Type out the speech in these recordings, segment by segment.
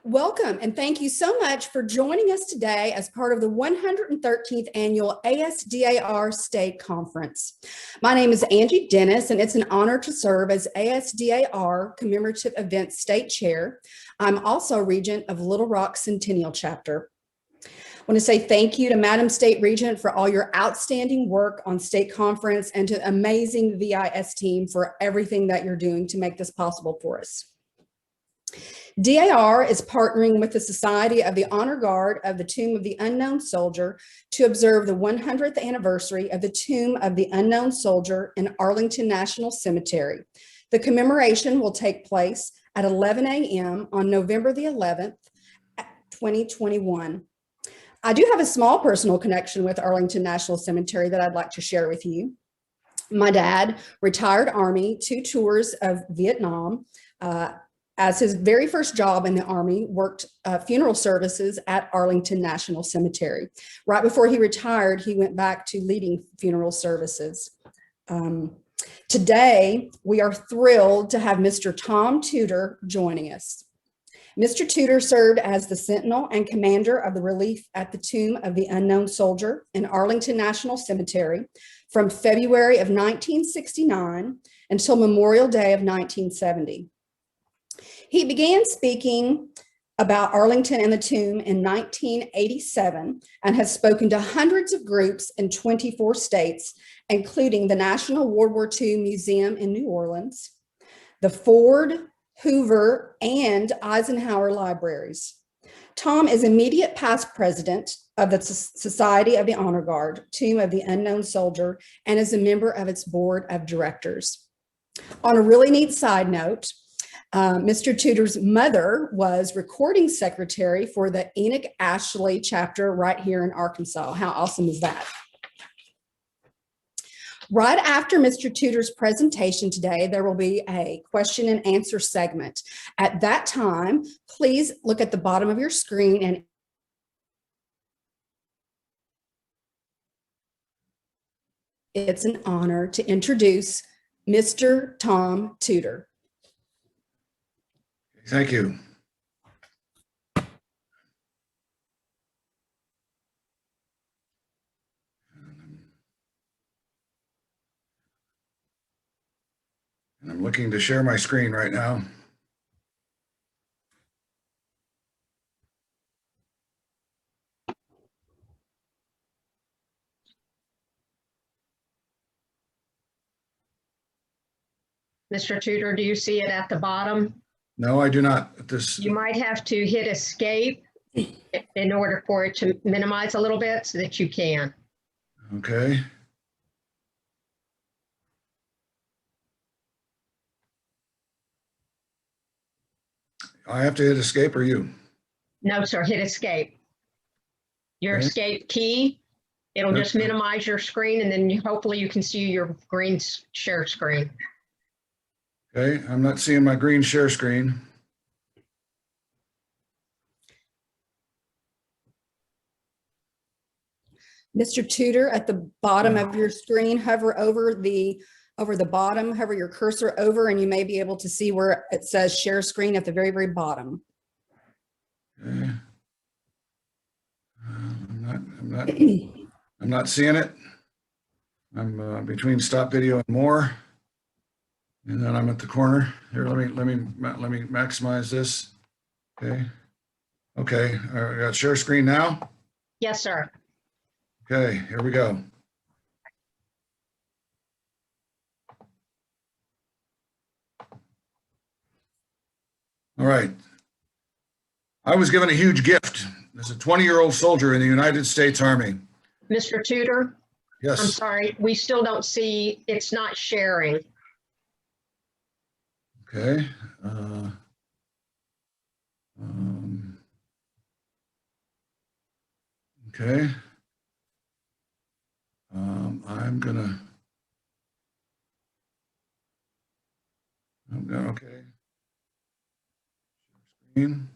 Welcome, and thank you so much for joining us today as part of the 113th Annual ASDAR State Conference. My name is Angie Dennis, and it's an honor to serve as ASDAR Commemorative Events State Chair. I'm also Regent of Little Rock Centennial Chapter. I want to say thank you to Madam State Regent for all your outstanding work on State Conference and to the amazing VIS team for everything that you're doing to make this possible for us. DAR is partnering with the Society of the Honor Guard of the Tomb of the Unknown Soldier to observe the 100th anniversary of the Tomb of the Unknown Soldier in Arlington National Cemetery. The commemoration will take place at 11 a.m. on November the 11th, 2021. I do have a small personal connection with Arlington National Cemetery that I'd like to share with you. My dad, retired Army, 2 tours of Vietnam, as his very first job in the Army, worked funeral services at Arlington National Cemetery. Right before he retired, he went back to leading funeral services. Today, we are thrilled to have Mr. Tom Tudor joining us. Mr. Tudor served as the sentinel and commander of the relief at the Tomb of the Unknown Soldier in Arlington National Cemetery from February of 1969 until Memorial Day of 1970. He began speaking about Arlington and the tomb in 1987 and has spoken to hundreds of groups in 24 states, including the National World War II Museum in New Orleans, the Ford, Hoover, and Eisenhower libraries. Tom is immediate past president of the Society of the Honor Guard, Tomb of the Unknown Soldier, and is a member of its board of directors. On a really neat side note, Mr. Tudor's mother was recording secretary for the Enoch Ashley Chapter right here in Arkansas. How awesome is that? Right after Mr. Tudor's presentation today, there will be a question and answer segment. At that time, please look at the bottom of your screen and it's an honor to introduce Mr. Tom Tudor. Thank you. And I'm looking to share my screen right now. Mr. Tudor, do you see it at the bottom? No, I do not. You might have to hit escape in order for it to minimize a little bit so that you can. Okay. I have to hit escape or you? No, sir, hit escape. Your Okay. escape key, it'll just Okay. minimize your screen and then hopefully you can see your green share screen. Okay, I'm not seeing my green share screen. Mr. Tudor, at the bottom of your screen, hover over the bottom, hover your cursor over, and you may be able to see where it says share screen at the very, very bottom. Okay. I'm not seeing it. I'm between stop video and more. And then I'm at the corner. Here, let me maximize this. Okay. Okay, I got share screen now. Yes, sir. Okay, here we go. All right. I was given a huge gift as a 20-year-old soldier in the United States Army. Mr. Tudor, Yes. I'm sorry, we still don't see, it's not sharing. Okay. Okay. Okay. Screen.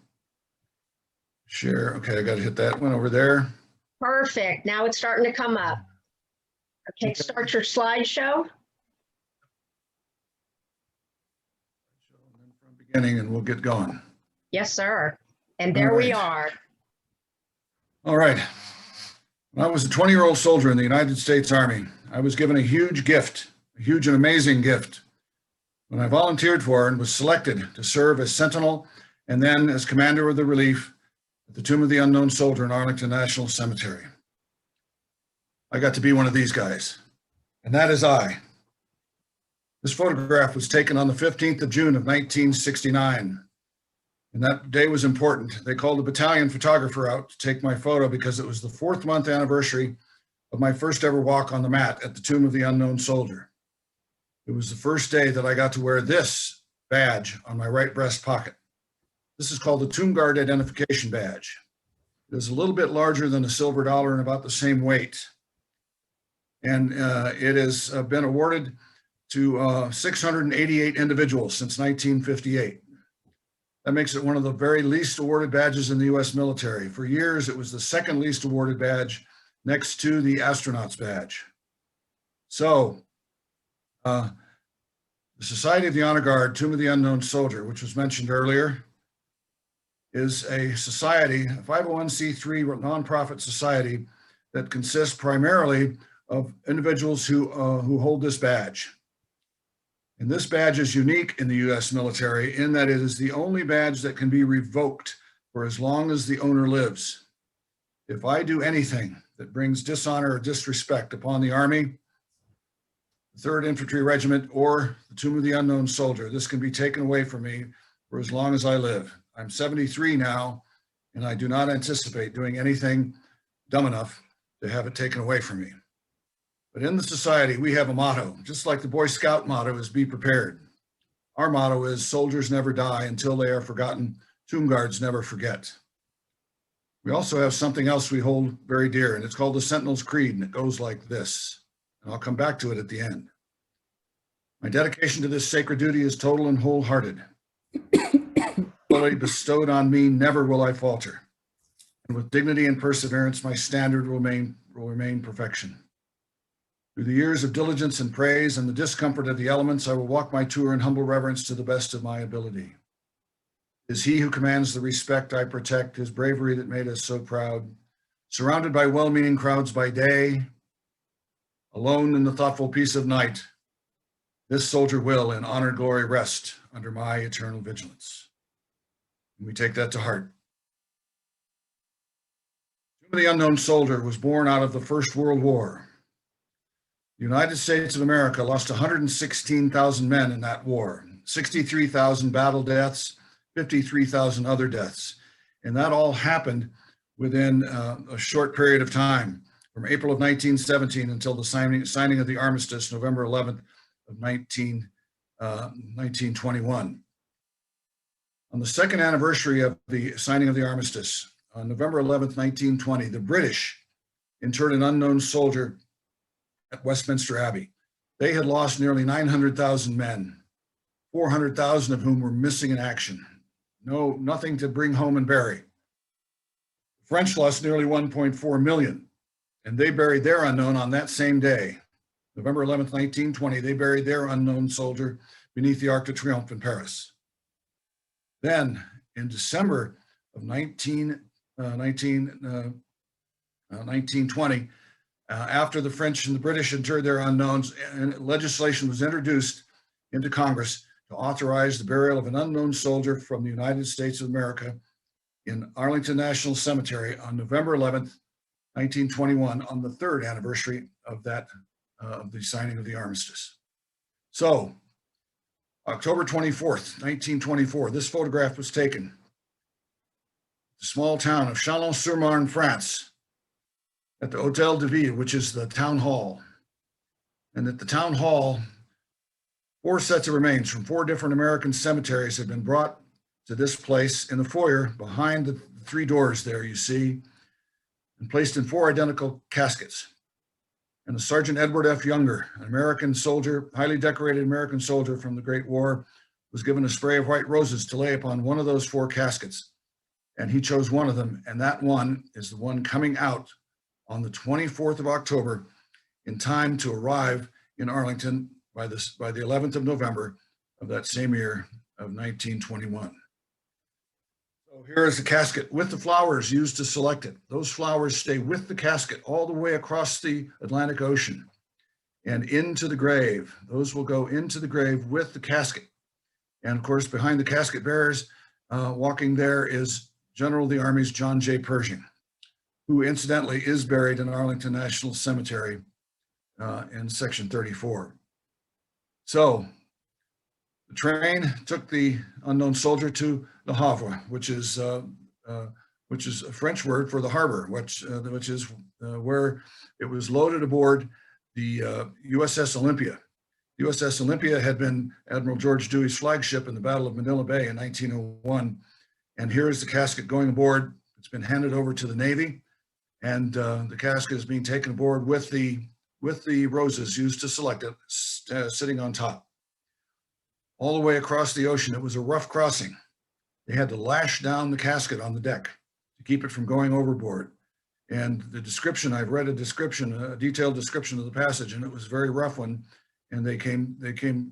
Share. Okay, I got to hit that one over there. Perfect. Now it's starting to come up. Okay, start your slideshow. From beginning and we'll get going. Yes, sir. And there All we right. are. All right. When I was a 20-year-old soldier in the United States Army, I was given a huge gift, a huge and amazing gift, when I volunteered for and was selected to serve as sentinel and then as commander of the relief at the Tomb of the Unknown Soldier in Arlington National Cemetery. I got to be one of these guys, and that is I. This photograph was taken on the 15th of June of 1969. And that day was important. They called a battalion photographer out to take my photo because it was the 4th month anniversary of my first ever walk on the mat at the Tomb of the Unknown Soldier. It was the first day that I got to wear this badge on my right breast pocket. This is called the Tomb Guard Identification Badge. It is a little bit larger than a silver dollar and about the same weight. And it has been awarded to 688 individuals since 1958. That makes it one of the very least awarded badges in the US military. For years, it was the second least awarded badge next to the astronaut's badge. So, the Society of the Honor Guard, Tomb of the Unknown Soldier, which was mentioned earlier, is a society, a 501c3 nonprofit society that consists primarily of individuals who hold this badge. And this badge is unique in the US military in that it is the only badge that can be revoked for as long as the owner lives. If I do anything that brings dishonor or disrespect upon the Army, the 3rd Infantry Regiment, or the Tomb of the Unknown Soldier, this can be taken away from me for as long as I live. I'm 73 now, and I do not anticipate doing anything dumb enough to have it taken away from me. But in the society, we have a motto, just like the Boy Scout motto is be prepared. Our motto is soldiers never die until they are forgotten. Tomb guards never forget. We also have something else we hold very dear, and it's called the Sentinel's Creed, and it goes like this. And I'll come back to it at the end. My dedication to this sacred duty is total and wholehearted. Fully bestowed on me, never will I falter. And with dignity and perseverance, my standard will remain perfection. Through the years of diligence and praise and the discomfort of the elements, I will walk my tour in humble reverence to the best of my ability. It is he who commands the respect I protect, his bravery that made us so proud, surrounded by well-meaning crowds by day, alone in the thoughtful peace of night. This soldier will in honor and glory rest under my eternal vigilance. And we take that to heart. Tomb of the Unknown Soldier was born out of the First World War. The United States of America lost 116,000 men in that war, 63,000 battle deaths, 53,000 other deaths. And that all happened within a short period of time, from April of 1917 until the signing of the armistice, November 11th of 1921. On the 2nd anniversary of the signing of the armistice, on November 11th, 1920, the British interred an unknown soldier at Westminster Abbey. They had lost nearly 900,000 men, 400,000 of whom were missing in action. Nothing to bring home and bury. The French lost nearly 1.4 million, and they buried their unknown on that same day. November 11th, 1920, they buried their unknown soldier beneath the Arc de Triomphe in Paris. Then, in December of 1920, after the French and the British interred their unknowns, and legislation was introduced into Congress to authorize the burial of an unknown soldier from the United States of America in Arlington National Cemetery on November 11th, 1921, on the 3rd anniversary of that, the signing of the armistice. So, October 24th, 1924, this photograph was taken. The small town of Chalon-sur-Marne, France, at the Hôtel de Ville, which is the town hall. And at the town hall, 4 sets of remains from 4 different American cemeteries have been brought to this place in the foyer behind the 3 doors there you see, and placed in 4 identical caskets. And the Sergeant Edward F. Younger, an American soldier, highly decorated American soldier from the Great War, was given a spray of white roses to lay upon one of those 4 caskets. And he chose one of them, and that one is the one coming out on the 24th of October, in time to arrive in Arlington by the 11th of November of that same year of 1921. So So here is the casket with the flowers used to select it. Those flowers stay with the casket all the way across the Atlantic Ocean and into the grave. Those will go into the grave with the casket. And of course, behind the casket bearers, walking there is General of the Army's John J. Pershing, who incidentally is buried in Arlington National Cemetery in Section 34. So the train took the unknown soldier to Le Havre, which is a French word for the harbor, which is where it was loaded aboard the USS Olympia. USS Olympia had been Admiral George Dewey's flagship in the Battle of Manila Bay in 1901. And here is the casket going aboard. It's been handed over to the Navy, and the casket is being taken aboard with the roses used to select it, sitting on top. All the way across the ocean, it was a rough crossing. They had to lash down the casket on the deck to keep it from going overboard. And the description, I've read a detailed description of the passage, and it was a very rough one. And they came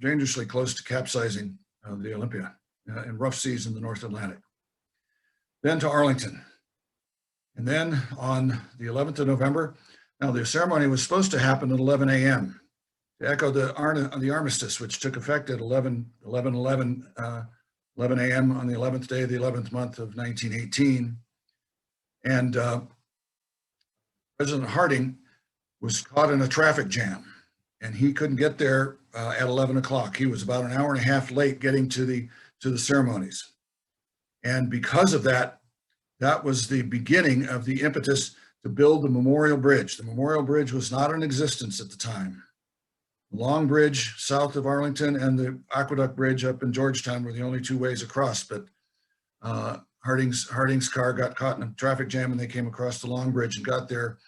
dangerously close to capsizing the Olympia in rough seas in the North Atlantic. Then to Arlington. And then on the 11th of November, now the ceremony was supposed to happen at 11 a.m. to echo the armistice, which took effect at 11 a.m. on the 11th day of the 11th month of 1918. And President Harding was caught in a traffic jam, and he couldn't get there at 11 o'clock. He was about an hour and a half late getting to the ceremonies. And because of that, that was the beginning of the impetus to build the Memorial Bridge. The Memorial Bridge was not in existence at the time. The Long Bridge south of Arlington and the Aqueduct Bridge up in Georgetown were the only two ways across, but Harding's car got caught in a traffic jam, and they came across the Long Bridge and got there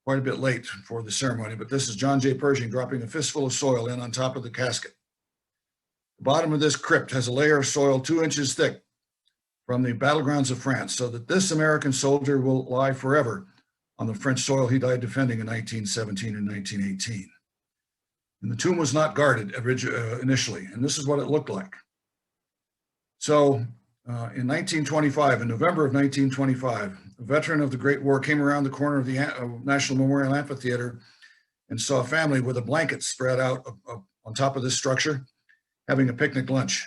quite a bit late for the ceremony. But this is John J. Pershing dropping a fistful of soil in on top of the casket. The bottom of this crypt has a layer of soil 2 inches thick from the battlegrounds of France, so that this American soldier will lie forever on the French soil he died defending in 1917 and 1918. And the tomb was not guarded initially, and this is what it looked like. So in 1925, in November of 1925, a veteran of the Great War came around the corner of the National Memorial Amphitheater and saw a family with a blanket spread out on top of this structure, having a picnic lunch.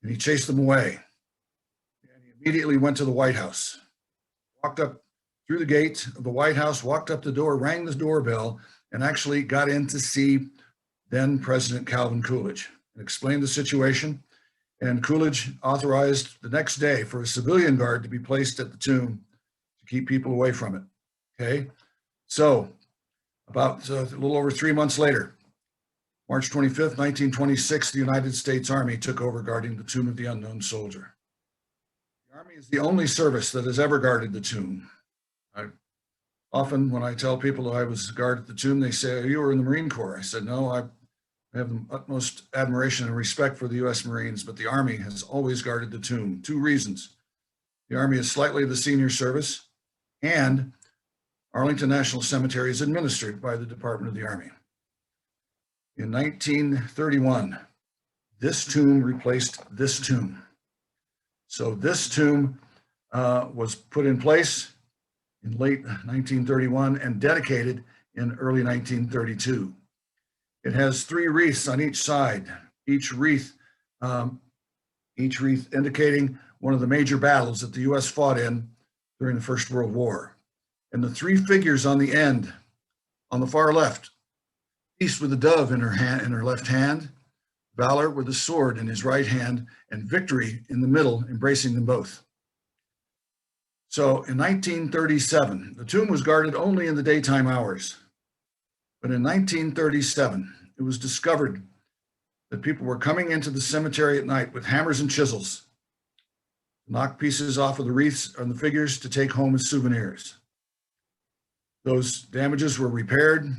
And he chased them away. And he immediately went to the White House, walked up through the gate of the White House, walked up the door, rang the doorbell, and actually got in to see then President Calvin Coolidge and explained the situation. And Coolidge authorized the next day for a civilian guard to be placed at the tomb to keep people away from it. Okay, so about a little over 3 months later, March 25th, 1926, the United States Army took over guarding the tomb of the unknown soldier. The Army is the only service that has ever guarded the tomb. Often when I tell people I was a guard at the tomb, they say, you were in the Marine Corps. I said, no, I have the utmost admiration and respect for the U.S. Marines, but the Army has always guarded the tomb. 2 reasons. The Army is slightly the senior service, and Arlington National Cemetery is administered by the Department of the Army. In 1931, this tomb replaced this tomb. So this tomb was put in place in late 1931 and dedicated in early 1932. It has 3 wreaths on each side, each wreath indicating one of the major battles that the U.S. fought in during the First World War. And the 3 figures on the end, on the far left, peace with a dove in her left hand, valor with a sword in his right hand, and victory in the middle, embracing them both. So in 1937, the tomb was guarded only in the daytime hours. But in 1937, it was discovered that people were coming into the cemetery at night with hammers and chisels, knock pieces off of the wreaths and the figures to take home as souvenirs. Those damages were repaired.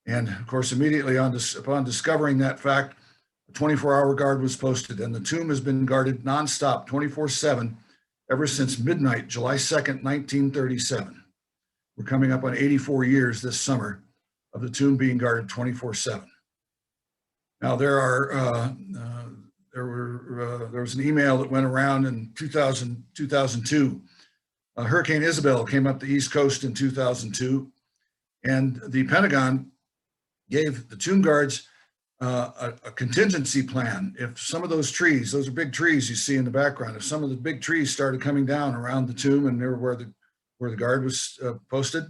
And of course, immediately upon discovering that fact, a 24-hour guard was posted, and the tomb has been guarded nonstop, 24/7, ever since midnight, July 2nd, 1937. We're coming up on 84 years this summer of the tomb being guarded 24/7. Now there were there was an email that went around in 2002. Hurricane Isabel came up the East Coast in 2002, and the Pentagon gave the tomb guards a contingency plan. If some of those trees, those are big trees you see in the background, if some of the big trees started coming down around the tomb and near where the guard was posted,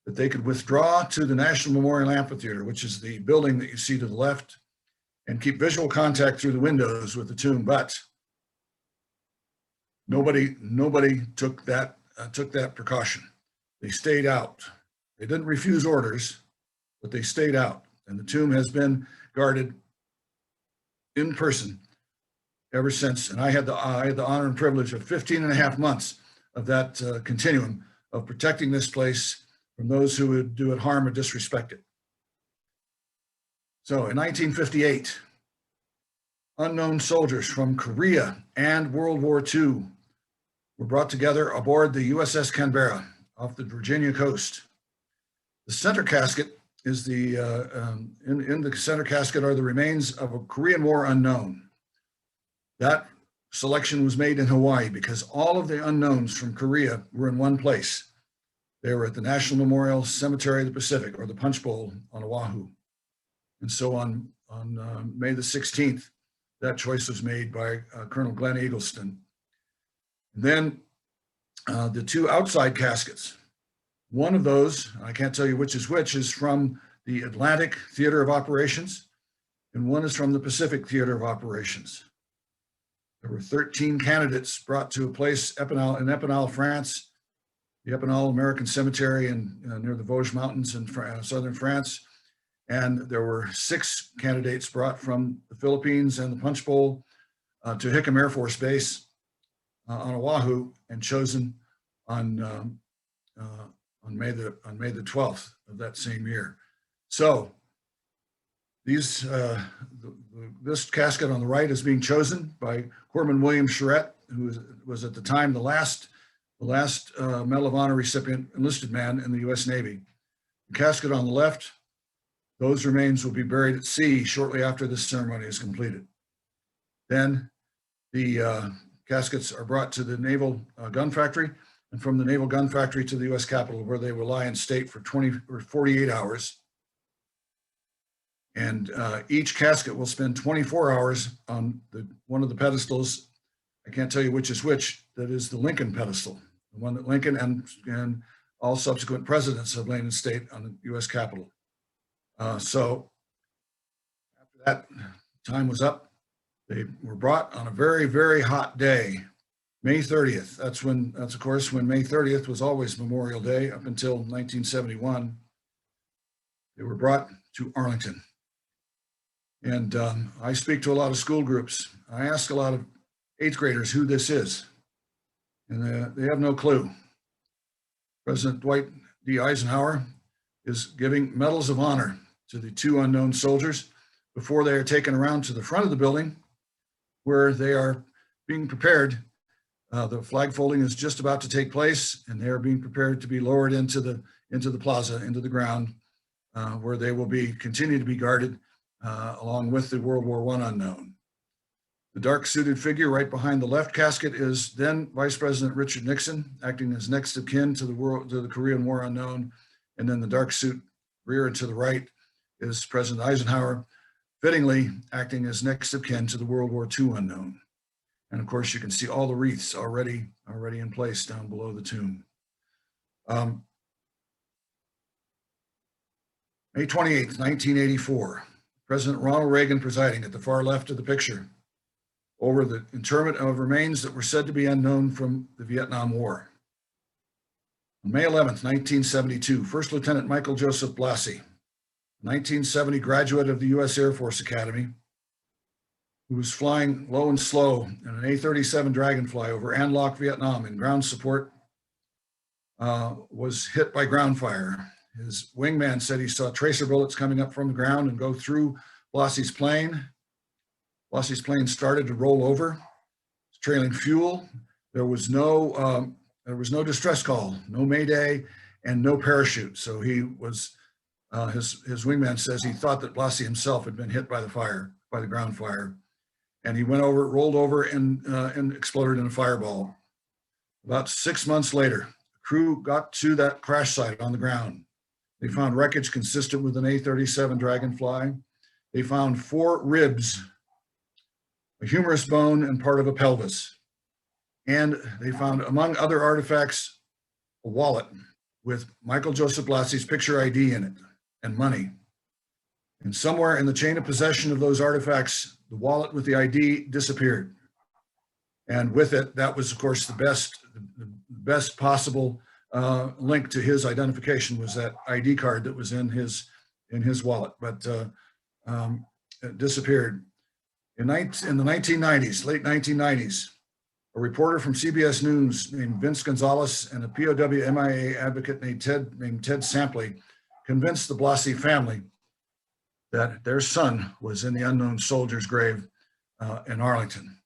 that they could withdraw to the National Memorial Amphitheater, which is the building that you see to the left, and keep visual contact through the windows with the tomb. But nobody took that precaution. They stayed out. They didn't refuse orders, but they stayed out. And the tomb has been guarded in person ever since. And I had the honor and privilege of 15 and a half months of that continuum of protecting this place from those who would do it harm or disrespect it. So in 1958, unknown soldiers from Korea and World War II were brought together aboard the USS Canberra off the Virginia coast. The center casket is the, in the center casket are the remains of a Korean War unknown. That selection was made in Hawaii because all of the unknowns from Korea were in one place. They were at the National Memorial Cemetery of the Pacific, or the Punch Bowl on Oahu. And so on May the 16th, that choice was made by Colonel Glenn Eggleston. And then the two outside caskets. One of those, I can't tell you which, is from the Atlantic Theater of Operations, and one is from the Pacific Theater of Operations. There were 13 candidates brought to a place in Epinal, France, the Epinal American Cemetery near the Vosges Mountains in southern France. And there were 6 candidates brought from the Philippines and the Punch Bowl to Hickam Air Force Base on Oahu, and chosen on May the 12th of that same year. So these this casket on the right is being chosen by Corpsman William Charette, who was at the time the last Medal of Honor recipient, enlisted man in the U.S. Navy. The casket on the left, those remains will be buried at sea shortly after this ceremony is completed. Then the caskets are brought to the Naval Gun Factory, and from the Naval Gun Factory to the U.S. Capitol, where they will lie in state for 48 hours. And each casket will spend 24 hours on one of the pedestals. I can't tell you which is which. That is the Lincoln pedestal, the one that Lincoln and all subsequent presidents have lain in state on the U.S. Capitol. So after that time was up, they were brought on a very, very hot day, May 30th. That's of course when May 30th was always Memorial Day up until 1971. They were brought to Arlington. And I speak to a lot of school groups. I ask a lot of 8th graders who this is, and they have no clue. President Dwight D. Eisenhower is giving medals of honor to the 2 unknown soldiers before they are taken around to the front of the building, where they are being prepared. The flag folding is just about to take place, and they are being prepared to be lowered into the plaza, into the ground, where they will continue to be guarded along with the World War I unknown. The dark suited figure right behind the left casket is then Vice President Richard Nixon, acting as next of kin to the Korean War unknown. And then the dark suit rear and to the right is President Eisenhower, fittingly acting as next of kin to the World War II unknown. And of course, you can see all the wreaths already in place down below the tomb. May 28th, 1984, President Ronald Reagan presiding at the far left of the picture over the interment of remains that were said to be unknown from the Vietnam War. On May 11th, 1972, First Lieutenant Michael Joseph Blassie, 1970 graduate of the U.S. Air Force Academy, who was flying low and slow in an A-37 Dragonfly over An Loc, Vietnam in ground support, was hit by ground fire. His wingman said he saw tracer bullets coming up from the ground and go through Blassie's plane. Blassie's plane started to roll over, trailing fuel. There was no distress call, no mayday, and no parachute. So he was, his wingman says he thought that Blassie himself had been hit by the ground fire. and he rolled over and exploded in a fireball. About 6 months later, the crew got to that crash site on the ground. They found wreckage consistent with an A-37 Dragonfly. They found 4 ribs, a humerus bone, and part of a pelvis. And they found, among other artifacts, a wallet with Michael Joseph Blassie's picture ID in it and money. And somewhere in the chain of possession of those artifacts, the wallet with the ID disappeared. And with it, that was, of course, the best possible link to his identification was that ID card that was in his wallet, but it disappeared. In the 1990s, late 1990s, a reporter from CBS News named Vince Gonzalez and a POW MIA advocate named Ted Sampley convinced the Blassie family that their son was in the unknown soldier's grave in Arlington.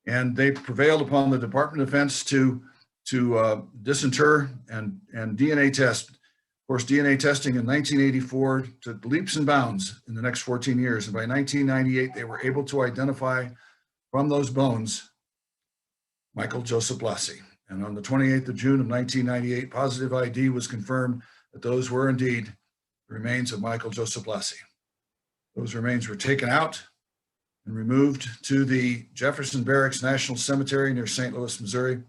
And they prevailed upon the Department of Defense to disinter and DNA test. Of course, DNA testing in 1984 took leaps and bounds in the next 14 years. And by 1998, they were able to identify from those bones Michael Joseph Blassie. And on the 28th of June of 1998, positive ID was confirmed that those were indeed the remains of Michael Joseph Blassie. Those remains were taken out and removed to the Jefferson Barracks National Cemetery near St. Louis, Missouri,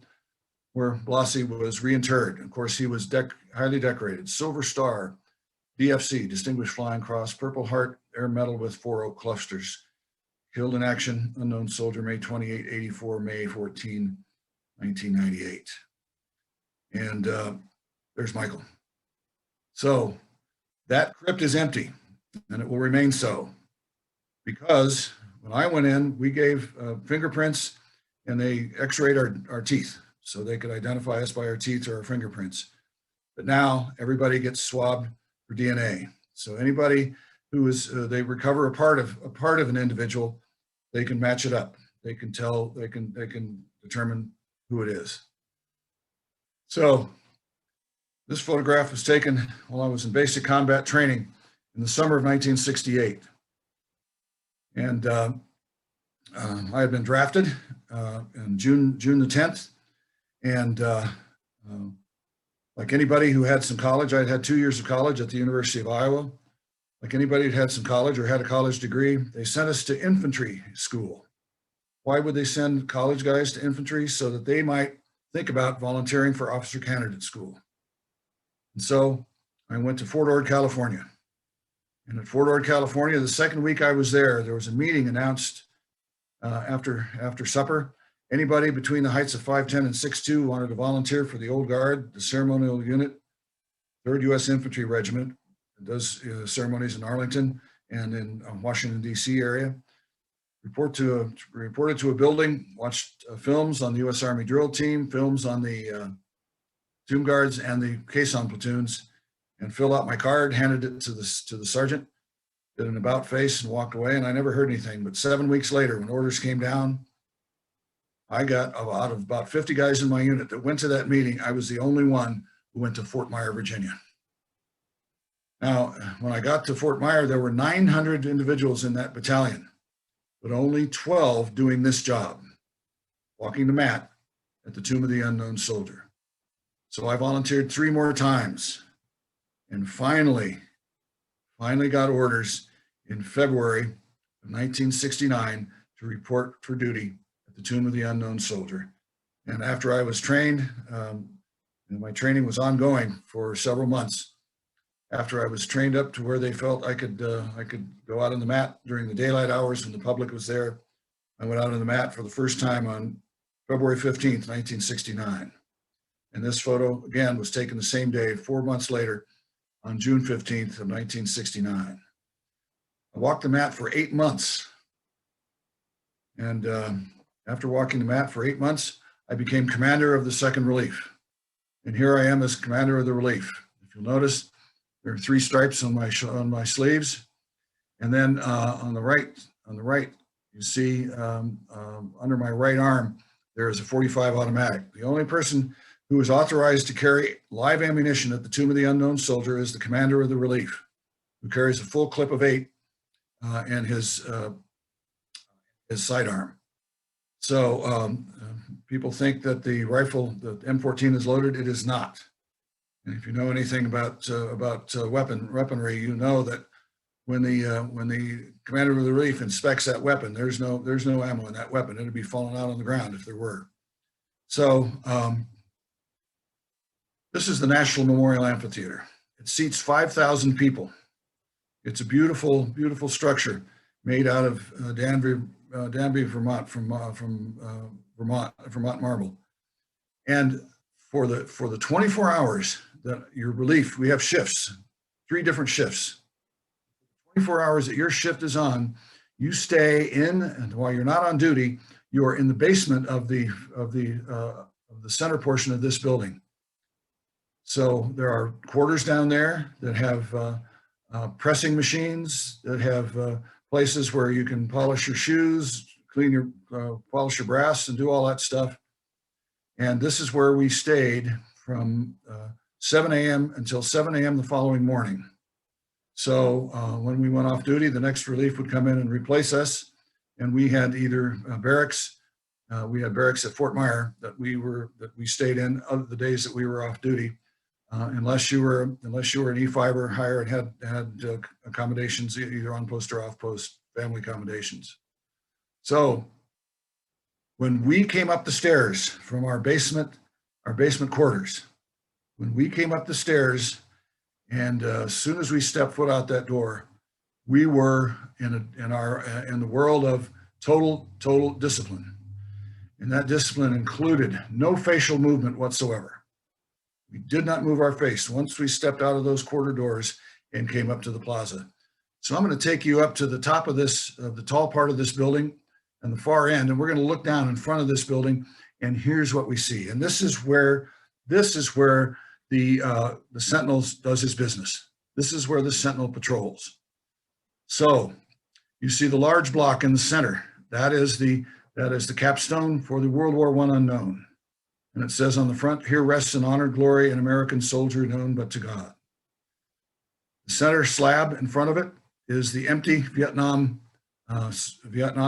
where Blassie was reinterred. Of course, he was highly decorated, Silver Star, DFC, Distinguished Flying Cross, Purple Heart, Air Medal with 4 oak clusters. Killed in action, unknown soldier, May 28, 84, May 14, 1998. And there's Michael. So that crypt is empty, and it will remain so, because when I went in, we gave fingerprints, and they x-rayed our teeth so they could identify us by our teeth or our fingerprints. But now everybody gets swabbed for DNA. So anybody who is, they recover a part of an individual, they can match it up. They can tell, they can determine who it is. So this photograph was taken while I was in basic combat training in the summer of 1968. And I had been drafted in June the 10th. And like anybody who had some college, I'd had 2 years of college at the University of Iowa. Like anybody who'd had some college or had a college degree, they sent us to infantry school. Why would they send college guys to infantry? So that they might think about volunteering for officer candidate school. And so I went to Fort Ord, California. And at Fort Ord, California, the second week I was there was a meeting announced after supper. Anybody between the heights of 5'10" and 6'2" wanted to volunteer for the Old Guard, the ceremonial unit, 3rd U.S. Infantry Regiment. It does ceremonies in Arlington and in Washington, D.C. area. Reported to a building, watched films on the U.S. Army drill team, films on the Tomb Guards and the caisson platoons, and filled out my card, handed it to the sergeant, did an about face and walked away, and I never heard anything. But 7 weeks later, when orders came down, I got out of about 50 guys in my unit that went to that meeting, I was the only one who went to Fort Myer, Virginia. Now, when I got to Fort Myer, there were 900 individuals in that battalion, but only 12 doing this job, walking the mat at the Tomb of the Unknown Soldier. So I volunteered 3 more times and finally got orders in February of 1969 to report for duty at the Tomb of the Unknown Soldier. And after I was trained, and my training was ongoing for several months, after I was trained up to where they felt I could go out on the mat during the daylight hours when the public was there, I went out on the mat for the first time on February 15th, 1969. And this photo, again, was taken the same day, 4 months later, on June 15th of 1969. I walked the mat for 8 months. And after walking the mat for 8 months, I became commander of the 2nd Relief. And here I am as commander of the Relief. If you'll notice, there are 3 stripes on my sleeves. And then on the right, you see under my right arm, there is a .45 automatic. The only person who is authorized to carry live ammunition at the Tomb of the Unknown Soldier is the commander of the Relief, who carries a full clip of 8 in his is sidearm. So people think that the rifle, the M14 is loaded. It is not. And if you know anything about weaponry, you know that when the commander of the relief inspects that weapon, there's no ammo in that weapon. It'd be falling out on the ground if there were. So this is the National Memorial Amphitheater. It seats 5,000 people. It's a beautiful, beautiful structure made out of Danby, Vermont, from Vermont marble. And for the 24 hours that your relief, we have shifts, 3 different shifts. 24 hours that your shift is on, you stay in, and while you're not on duty, you are in the basement of the center portion of this building. So there are quarters down there that have pressing machines, that have places where you can polish your shoes, clean your, polish your brass, and do all that stuff. And this is where we stayed from 7 a.m. until 7 a.m. the following morning. So when we went off duty, the next relief would come in and replace us. And we had either barracks, we had barracks at Fort Myer that we stayed in other the days that we were off duty, unless you were an E5 or higher and had accommodations either on post or off post, family accommodations. So when we came up the stairs from our basement quarters, when we came up the stairs, and as soon as we stepped foot out that door, we were in the world of total discipline. And that discipline included no facial movement whatsoever. We did not move our face once we stepped out of those quarter doors and came up to the plaza. So I'm going to take you up to the top of the tall part of this building and the far end, and we're going to look down in front of this building, and here's what we see. And this is where the Sentinels does his business. This is where the Sentinel patrols. So you see the large block in the center. That is the capstone for the World War I unknown. And it says on the front, "Here rests in honored glory an American soldier known but to God." The center slab in front of it is the empty Vietnam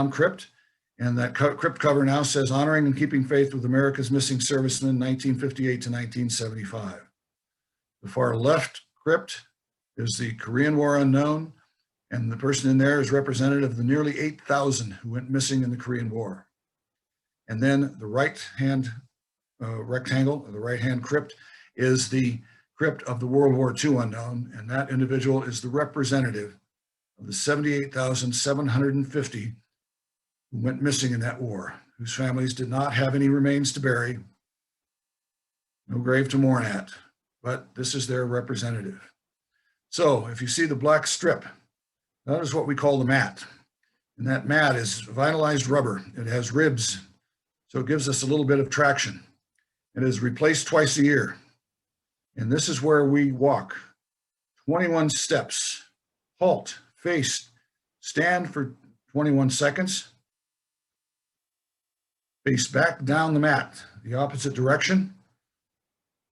crypt. And that crypt cover now says, "Honoring and keeping faith with America's missing servicemen, 1958 to 1975. The far left crypt is the Korean War unknown, and the person in there is representative of the nearly 8,000 who went missing in the Korean War. And then the right-hand rectangle, or the right-hand crypt, is the crypt of the World War II unknown, and that individual is the representative of the 78,750 who went missing in that war, whose families did not have any remains to bury, no grave to mourn at, but this is their representative. So if you see the black strip, that is what we call the mat. And that mat is vinylized rubber. It has ribs, so it gives us a little bit of traction. It is replaced twice a year. And this is where we walk 21 steps, halt, face, stand for 21 seconds, face back down the mat, the opposite direction,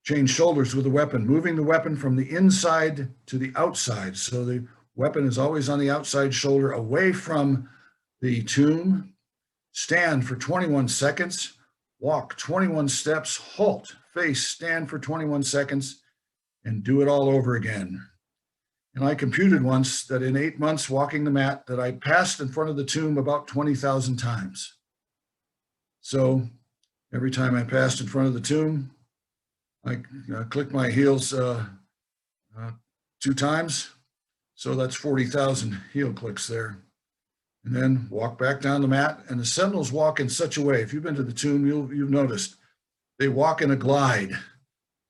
change shoulders with the weapon, moving the weapon from the inside to the outside. So the weapon is always on the outside shoulder, away from the tomb. Stand for 21 seconds, walk 21 steps, halt, face, stand for 21 seconds, and do it all over again. And I computed once that in 8 months walking the mat that I passed in front of the tomb about 20,000 times. So every time I passed in front of the tomb, I clicked my heels 2 times. So that's 40,000 heel clicks there. And then walk back down the mat. And the Sentinels walk in such a way, if you've been to the tomb, you've noticed, they walk in a glide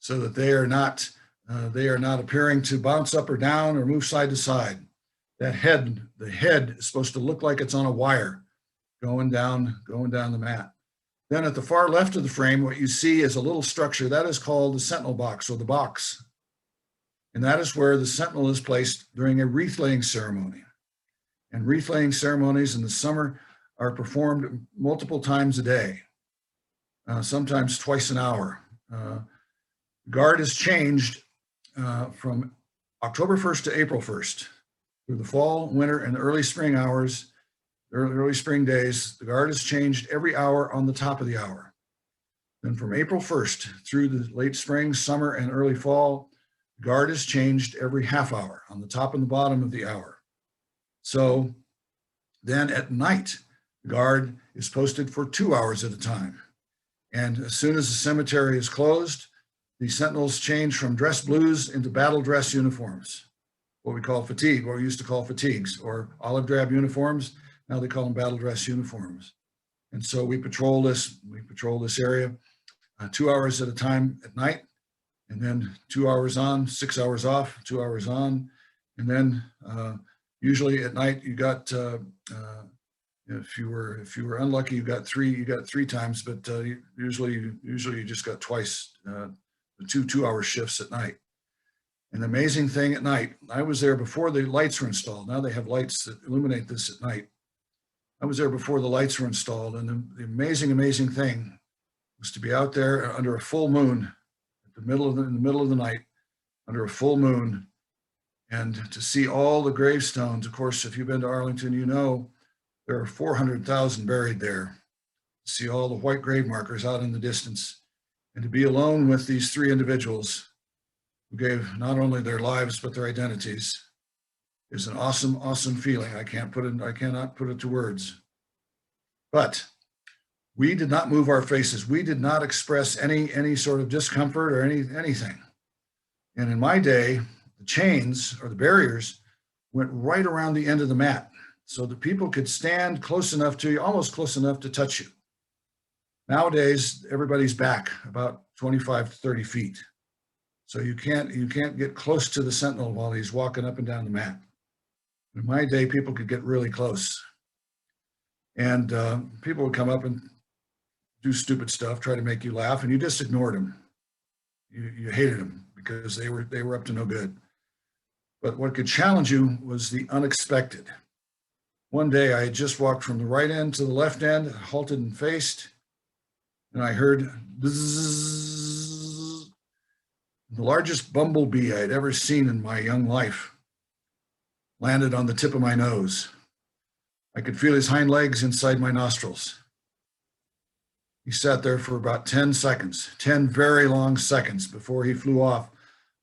so that they are not appearing to bounce up or down or move side to side. That head, the head is supposed to look like it's on a wire going down the mat. Then at the far left of the frame, what you see is a little structure that is called the Sentinel box, or the box. And that is where the Sentinel is placed during a wreath laying ceremony. And wreath laying ceremonies in the summer are performed multiple times a day, sometimes twice an hour. Guard is changed from October 1st to April 1st. Through the fall, winter, and early spring hours, early spring days, the guard is changed every hour on the top of the hour. Then from April 1st through the late spring, summer, and early fall, the guard is changed every half hour on the top and the bottom of the hour. So then at night, the guard is posted for 2 hours at a time. And as soon as the cemetery is closed, the sentinels change from dress blues into battle dress uniforms, what we call fatigue, or we used to call fatigues, or olive drab uniforms. Now they call them battle dress uniforms. And so we patrol this area 2 hours at a time at night, and then 2 hours on, 6 hours off, 2 hours on. And then usually at night you got, if you were unlucky, you got three times, but usually you just got twice, the 2 hour shifts at night. And the amazing thing at night, I was there before the lights were installed. Now they have lights that illuminate this at night. I was there before the lights were installed, and the amazing thing was to be out there under a full moon in the middle of the night, under a full moon, and to see all the gravestones. Of course, if you've been to Arlington, you know there are 400,000 buried there. See all the white grave markers out in the distance, and to be alone with these three individuals who gave not only their lives but their identities is an awesome feeling. I cannot put it to words. But we did not move our faces. We did not express any sort of discomfort or anything. And in my day, the chains or the barriers went right around the end of the mat, so that people could stand close enough to you, almost close enough to touch you. Nowadays, everybody's back about 25 to 30 feet. So you can't get close to the sentinel while he's walking up and down the mat. In my day, people could get really close. And people would come up and do stupid stuff, try to make you laugh, and you just ignored them. You hated them because they were up to no good. But what could challenge you was the unexpected. One day I had just walked from the right end to the left end, halted and faced, and I heard bzzz, the largest bumblebee I'd ever seen in my young life landed on the tip of my nose. I could feel his hind legs inside my nostrils. He sat there for about 10 seconds, 10 very long seconds before he flew off.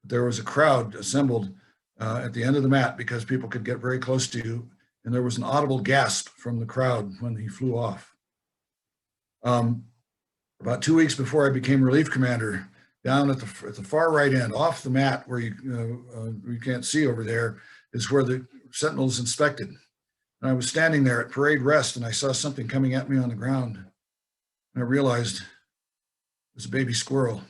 There was a crowd assembled at the end of the mat because people could get very close to you. And there was an audible gasp from the crowd when he flew off. About 2 weeks before I became relief commander, down at the far right end, off the mat where you can't see over there, is where the sentinels inspected. And I was standing there at parade rest, and I saw something coming at me on the ground. And I realized it was a baby squirrel.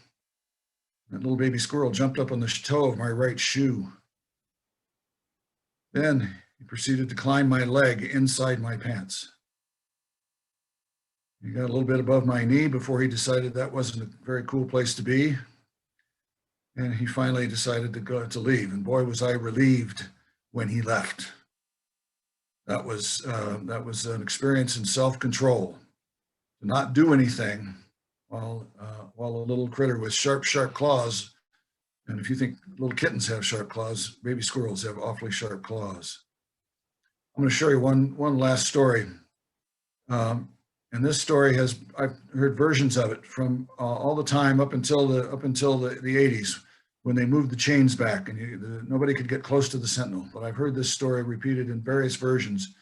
That little baby squirrel jumped up on the toe of my right shoe. Then he proceeded to climb my leg inside my pants. He got a little bit above my knee before he decided that wasn't a very cool place to be. And he finally decided to leave. And boy, was I relieved when he left. That was an experience in self-control. To not do anything while a little critter with sharp claws. And if you think little kittens have sharp claws, baby squirrels have awfully sharp claws. I'm going to show you one last story. And this story I've heard versions of it from all the time up until the 80s, when they moved the chains back and nobody could get close to the sentinel. But I've heard this story repeated in various versions.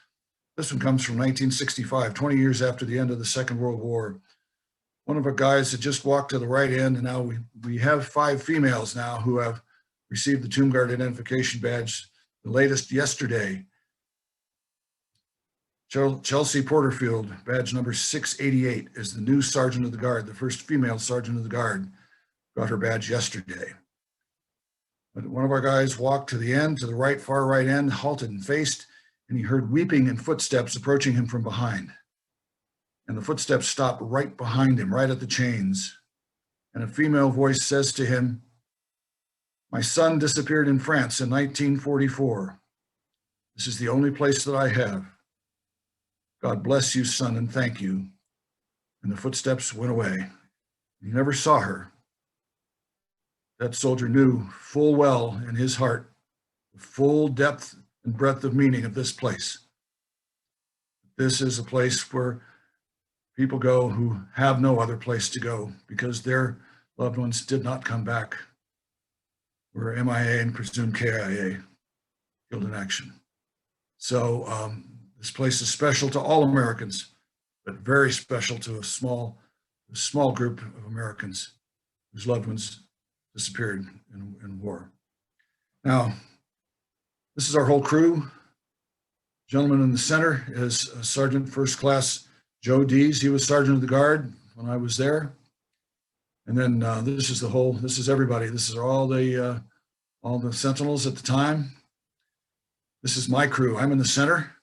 This one comes from 1965, 20 years after the end of the Second World War. One of our guys had just walked to the right end, and now we have 5 females now who have received the Tomb Guard identification badge, the latest yesterday. Chelsea Porterfield, badge number 688, is the new Sergeant of the Guard, the first female Sergeant of the Guard, got her badge yesterday. But one of our guys walked to the end, to the right, far right end, halted and faced, and he heard weeping and footsteps approaching him from behind. And the footsteps stopped right behind him, right at the chains. And a female voice says to him, "My son disappeared in France in 1944. This is the only place that I have. God bless you, son, and thank you." And the footsteps went away. He never saw her. That soldier knew full well in his heart the full depth and breadth of meaning of this place. this is a place where people go who have no other place to go because their loved ones did not come back, were MIA and presumed KIA, killed in action. So this place is special to all Americans, but very special to a small group of Americans whose loved ones disappeared in war. Now, this is our whole crew. Gentleman in the center is Sergeant First Class Joe Dees. He was Sergeant of the Guard when I was there. And then this is everybody. This is all the sentinels at the time. This is my crew. I'm in the center,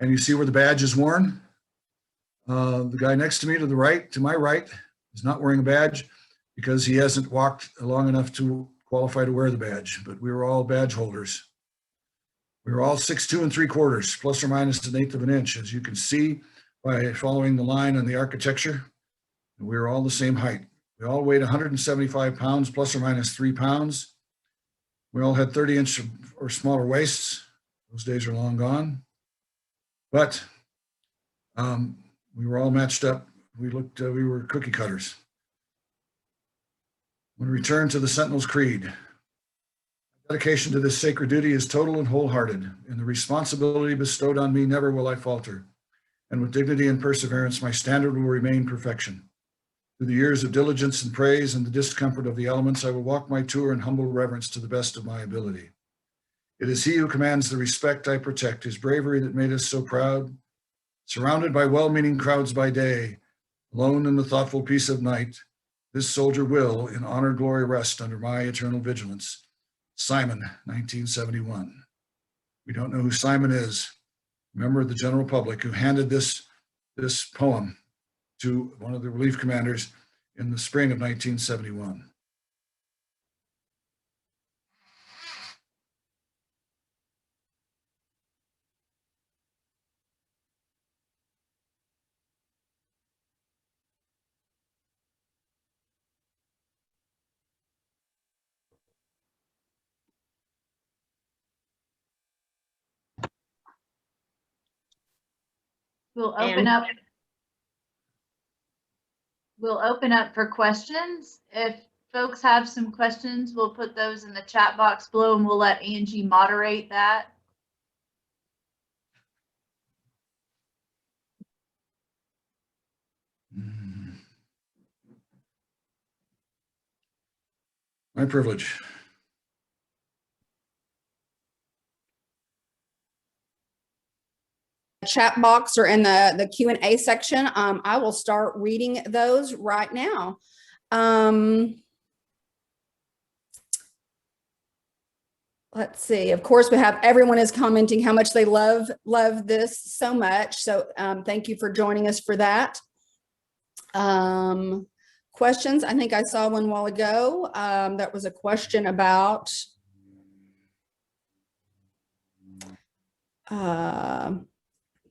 and you see where the badge is worn. The guy next to me to my right, is not wearing a badge because he hasn't walked long enough to qualify to wear the badge, but we were all badge holders. We were all 6'2 3/4", plus or minus an eighth of an inch, as you can see by following the line and the architecture. We were all the same height. We all weighed 175 pounds, plus or minus 3 pounds. We all had 30-inch or smaller waists. Those days are long gone. But we were all matched up. We were cookie cutters. When we return to the Sentinel's Creed, dedication to this sacred duty is total and wholehearted. In the responsibility bestowed on me, never will I falter. And with dignity and perseverance, my standard will remain perfection. Through the years of diligence and praise and the discomfort of the elements, I will walk my tour in humble reverence to the best of my ability. It is he who commands the respect I protect, his bravery that made us so proud. Surrounded by well-meaning crowds by day, alone in the thoughtful peace of night, this soldier will, in honor glory, rest under my eternal vigilance. Simon, 1971. We don't know who Simon is, a member of the general public who handed this poem to one of the relief commanders in the spring of 1971. We'll And- open up for questions. If folks have some questions, we'll put those in the chat box below and we'll let Angie moderate that. My privilege. Chat box or in the Q&A section. I will start reading those right now. Let's see. Of course, we have everyone is commenting how much they love this so much. So thank you for joining us for that. Questions. I think I saw one while ago. That was a question about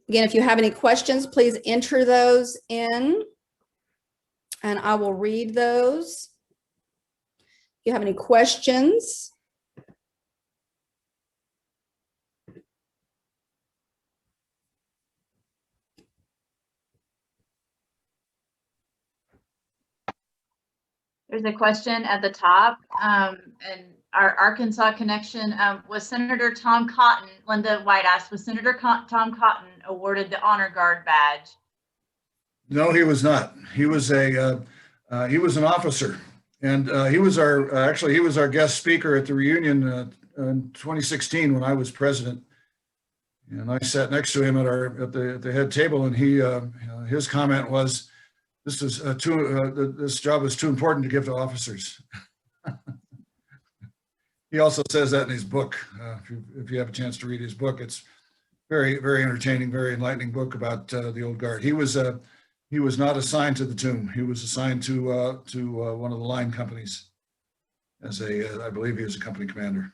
again, if you have any questions, please enter those in and I will read those. If you have any questions. There's a question at the top, and our Arkansas connection, was Senator Tom Cotton, Linda White asked, was Senator Tom Cotton awarded the Honor Guard badge? No, he was not. He was an officer, and he was our guest speaker at the reunion in 2016 when I was president. And I sat next to him at the head table, and his comment was, this job is too important to give to officers. He also says that in his book. If you have a chance to read his book, it's very, very entertaining, very enlightening book about the old guard. He was not assigned to the tomb. He was assigned to one of the line companies as I believe he was a company commander.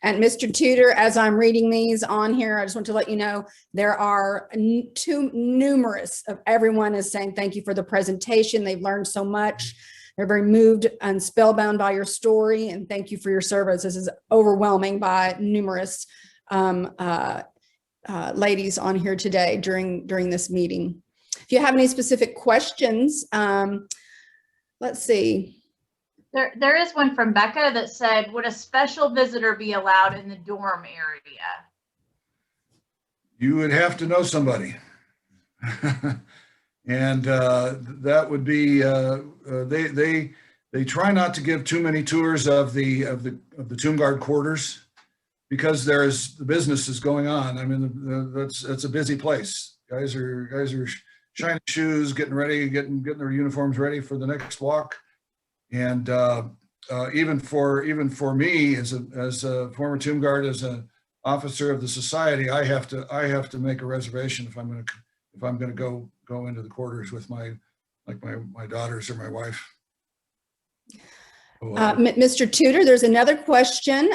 And Mr. Tudor, as I'm reading these on here, I just want to let you know, there are too numerous of everyone is saying thank you for the presentation. They've learned so much. They're very moved and spellbound by your story, and thank you for your service. This is overwhelming by numerous ladies on here today during this meeting. If you have any specific questions, let's see. There is one from Becca that said, would a special visitor be allowed in the dorm area? You would have to know somebody. And that would be, they try not to give too many tours of the Tomb Guard quarters, because the business is going on. I mean, that's a busy place. Guys are shining shoes, getting ready, getting their uniforms ready for the next walk. And even for me as a former Tomb Guard, as an officer of the society, I have to make a reservation if I'm going to go into the quarters with my daughters or my wife. Mr. Tudor, there's another question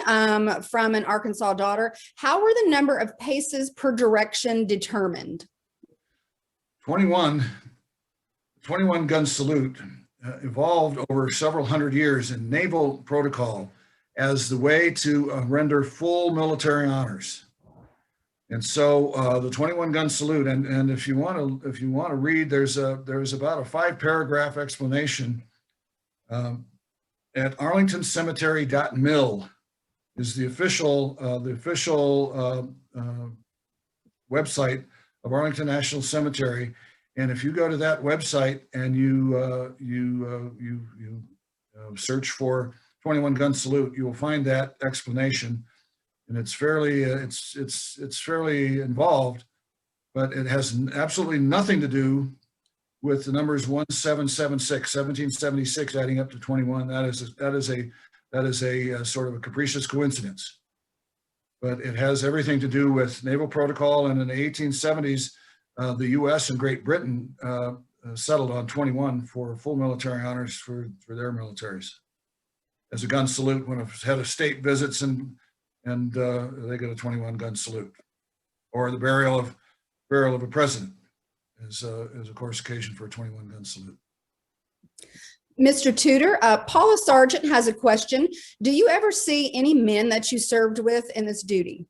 from an Arkansas daughter. How were the number of paces per direction determined? 21 gun salute evolved over several hundred years in naval protocol as the way to render full military honors. And so the 21 gun salute, and if you want to read, there's about a 5-paragraph explanation at arlingtoncemetery.mil is the official website of Arlington National Cemetery. And if you go to that website and you search for 21 gun salute, you will find that explanation. And it's fairly fairly involved, but it has absolutely nothing to do with the numbers 1776 adding up to 21. That is a sort of a capricious coincidence, but it has everything to do with naval protocol. And in the 1870s, the U.S. and Great Britain settled on 21 for full military honors for their militaries as a gun salute when a head of state visits, and they get a 21 gun salute, or the burial of a president is of course occasion for a 21 gun salute. Mr. Tudor, Paula Sargent has a question. Do you ever see any men that you served with in this duty?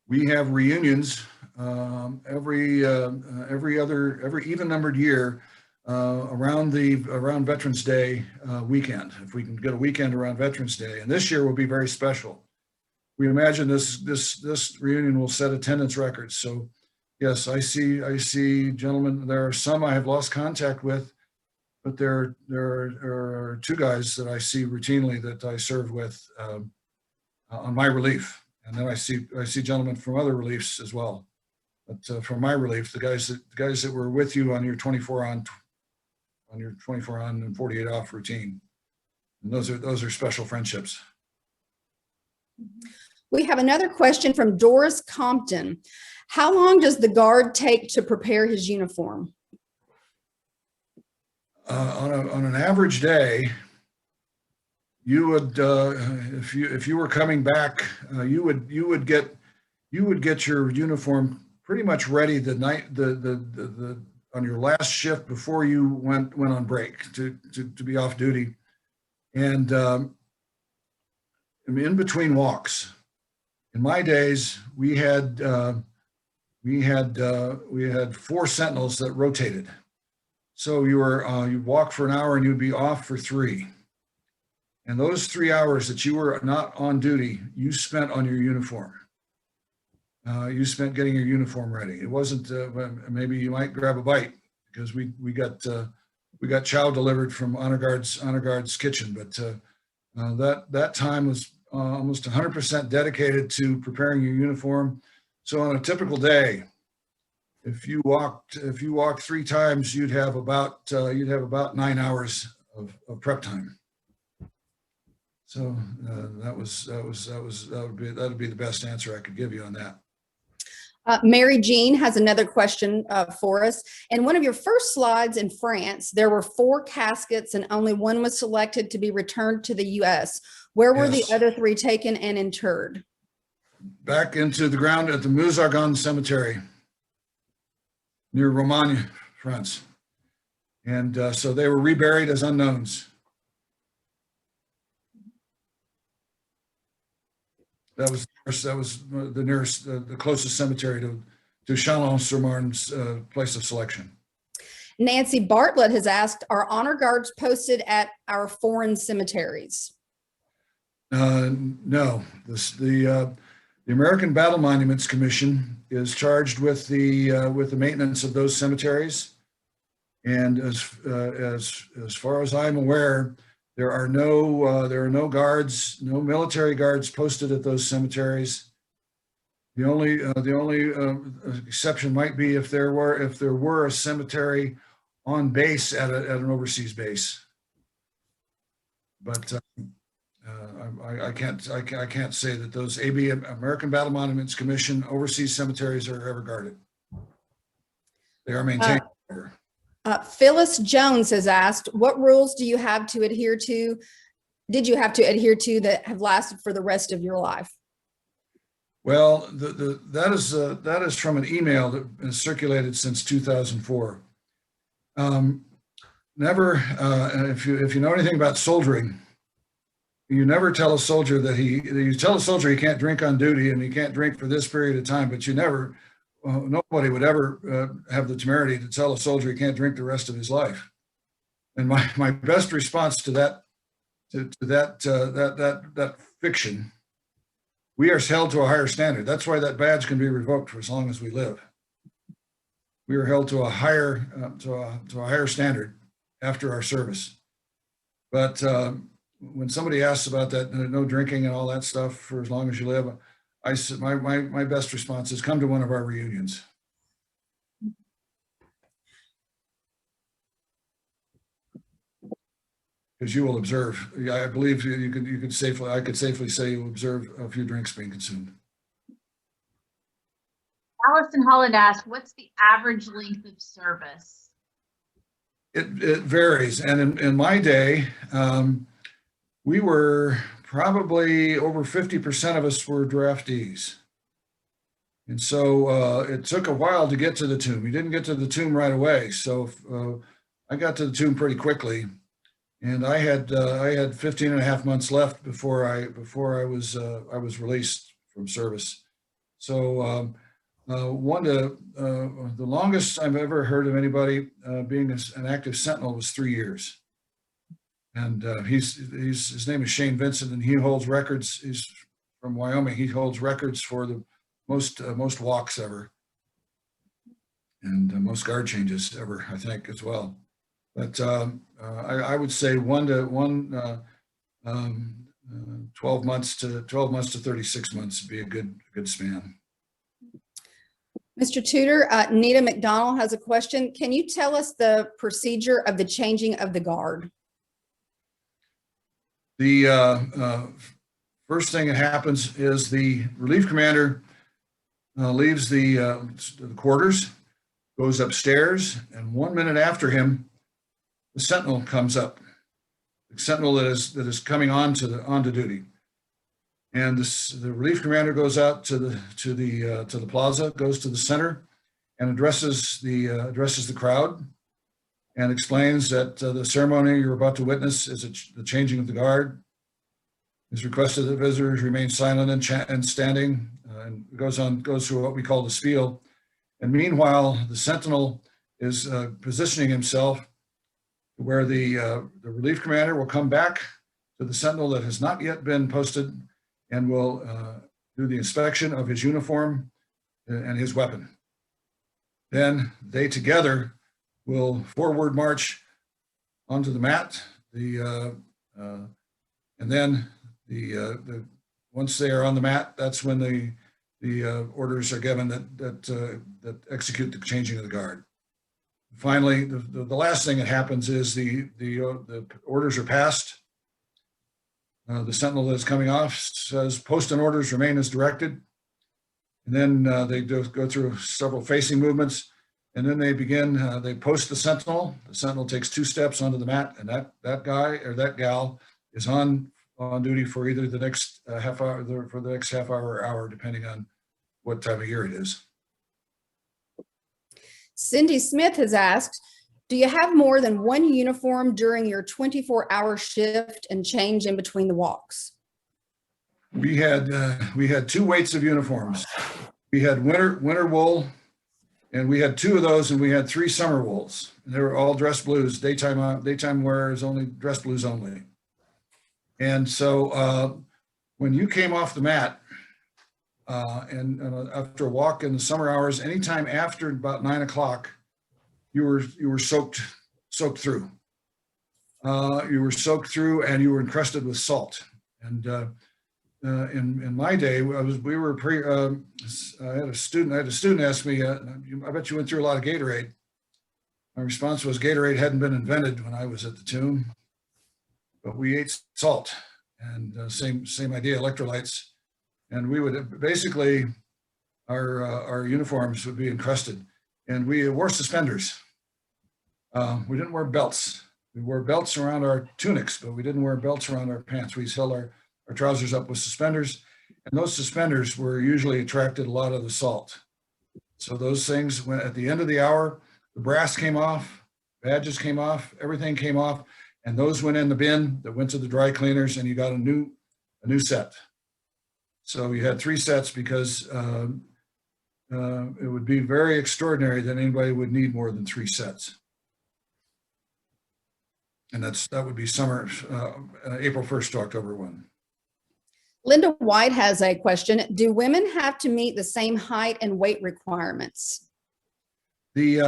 We have reunions every even numbered year around Veterans Day weekend, if we can get a weekend around Veterans Day. And this year will be very special. We imagine this reunion will set attendance records. So yes, I see gentlemen. There are some I have lost contact with, but there are 2 guys that I see routinely that I serve with on my relief, and then I see gentlemen from other reliefs as well. But from my relief, the guys that were with you on your 24 on and 48 off routine, and those are special friendships. We have another question from Doris Compton. How long does the guard take to prepare his uniform? On an average day, you would if you were coming back, you would get your uniform pretty much ready the night on your last shift before you went on break to be off duty, and in between walks. In my days, we had 4 sentinels that rotated. So you'd walk for an hour and you'd be off for 3. And those 3 hours that you were not on duty, you spent on your uniform. You spent getting your uniform ready. It wasn't maybe you might grab a bite because we got chow delivered from Honor Guard's kitchen, but that time was almost 100% dedicated to preparing your uniform. So on a typical day, if you walked 3 times, you'd have about 9 hours of prep time. So that would be the best answer I could give you on that. Mary Jean has another question for us. In one of your first slides in France, there were 4 caskets and only 1 was selected to be returned to the U.S. Where were the other 3 taken and interred? Back into the ground at the Meuse-Argonne Cemetery near Romagne, France. And so they were reburied as unknowns. That was the nearest, the closest cemetery to Chalon-sur-Marne's place of selection. Nancy Bartlett has asked, are honor guards posted at our foreign cemeteries? No, the American Battle Monuments Commission is charged with the maintenance of those cemeteries. And as far as I'm aware, there are no guards, no military guards posted at those cemeteries. The only exception might be if there were a cemetery on base at an overseas base. But I can't say that those American Battle Monuments Commission overseas cemeteries are ever guarded. They are maintained. Phyllis Jones has asked, what rules do you have to adhere to? Did you have to adhere to that have lasted for the rest of your life? Well, that is from an email that has circulated since 2004. Never, if you know anything about soldiering, you never tell a soldier you tell a soldier he can't drink on duty and he can't drink for this period of time, but you never, nobody would ever have the temerity to tell a soldier he can't drink the rest of his life. And my best response to that, that fiction, we are held to a higher standard. That's why that badge can be revoked for as long as we live. We are held to a higher standard after our service. But when somebody asks about that, no drinking and all that stuff for as long as you live, my best response is come to one of our reunions. Because you will observe. I believe I could safely say you will observe a few drinks being consumed. Allison Holland asked, what's the average length of service? It varies. And in my day, we were probably over 50% of us were draftees. And so it took a while to get to the tomb. We didn't get to the tomb right away. So I got to the tomb pretty quickly. And I had 15 and a half months left before I was released from service. So the longest I've ever heard of anybody being an active sentinel was 3 years. And his name is Shane Vincent, and he holds records. He's from Wyoming. He holds records for the most walks ever, and most guard changes ever, I think, as well. But I would say 12 months to 36 months would be a good span. Mr. Tudor, Nita McDonald has a question. Can you tell us the procedure of the changing of the guard? The first thing that happens is the relief commander leaves the quarters, goes upstairs, and 1 minute after him, the sentinel comes up. The sentinel that is coming onto duty, and the relief commander goes out to the plaza, goes to the center, and addresses the crowd, and explains that the ceremony you're about to witness is the changing of the guard. It's requested that visitors remain silent and standing, and goes through what we call the spiel. And meanwhile, the sentinel is positioning himself where the relief commander will come back to the sentinel that has not yet been posted and will do the inspection of his uniform and his weapon. Then they together will forward march onto the mat. And then once they are on the mat, that's when the orders are given that execute the changing of the guard. Finally, the last thing that happens is the orders are passed. The sentinel that is coming off says, "Post and orders remain as directed." And then they go through several facing movements, and then they begin. They post the sentinel. The sentinel takes 2 steps onto the mat, and that guy or that gal is on duty for either the next half hour, for the next half hour or hour, depending on what time of year it is. Cindy Smith has asked, do you have more than one uniform during your 24-hour shift and change in between the walks? we had two weights of uniforms. We had winter wool, and we had two of those, and we had three summer wools. And they were all dress blues. Daytime wear is only dress blues only. And so when you came off the mat, and after a walk in the summer hours, anytime after about 9 o'clock, you were soaked through. You were soaked through, and you were encrusted with salt. And in my day, I had a student ask me, I bet you went through a lot of Gatorade. My response was Gatorade hadn't been invented when I was at the tomb, but we ate salt, and same idea, electrolytes. And we would basically, our uniforms would be encrusted, and we wore suspenders. We didn't wear belts. We wore belts around our tunics, but we didn't wear belts around our pants. We held our trousers up with suspenders, and those suspenders were usually attracted a lot of the salt. So those things, when at the end of the hour, the brass came off, badges came off, everything came off, and those went in the bin that went to the dry cleaners, and you got a new set. So you had three sets because it would be very extraordinary that anybody would need more than three sets. And that would be summer, April 1st to October 1. Linda White has a question. Do women have to meet the same height and weight requirements? The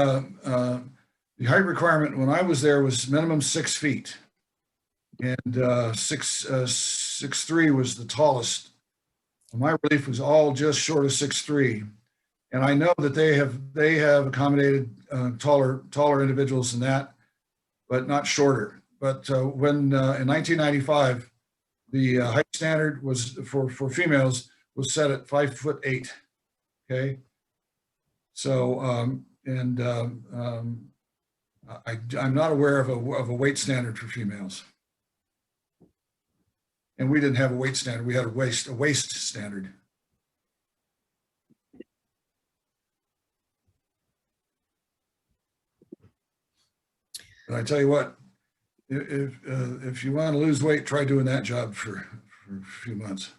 height requirement when I was there was minimum 6 feet, and 6'3" was the tallest. My relief was all just short of 6'3", and I know that they have accommodated taller individuals than that, but not shorter. But when in 1995, the height standard was for females was set at 5'8". Okay, so I'm not aware of a weight standard for females, and we didn't have a weight standard. We had a waist standard. But I tell you what, if you want to lose weight, try doing that job for a few months.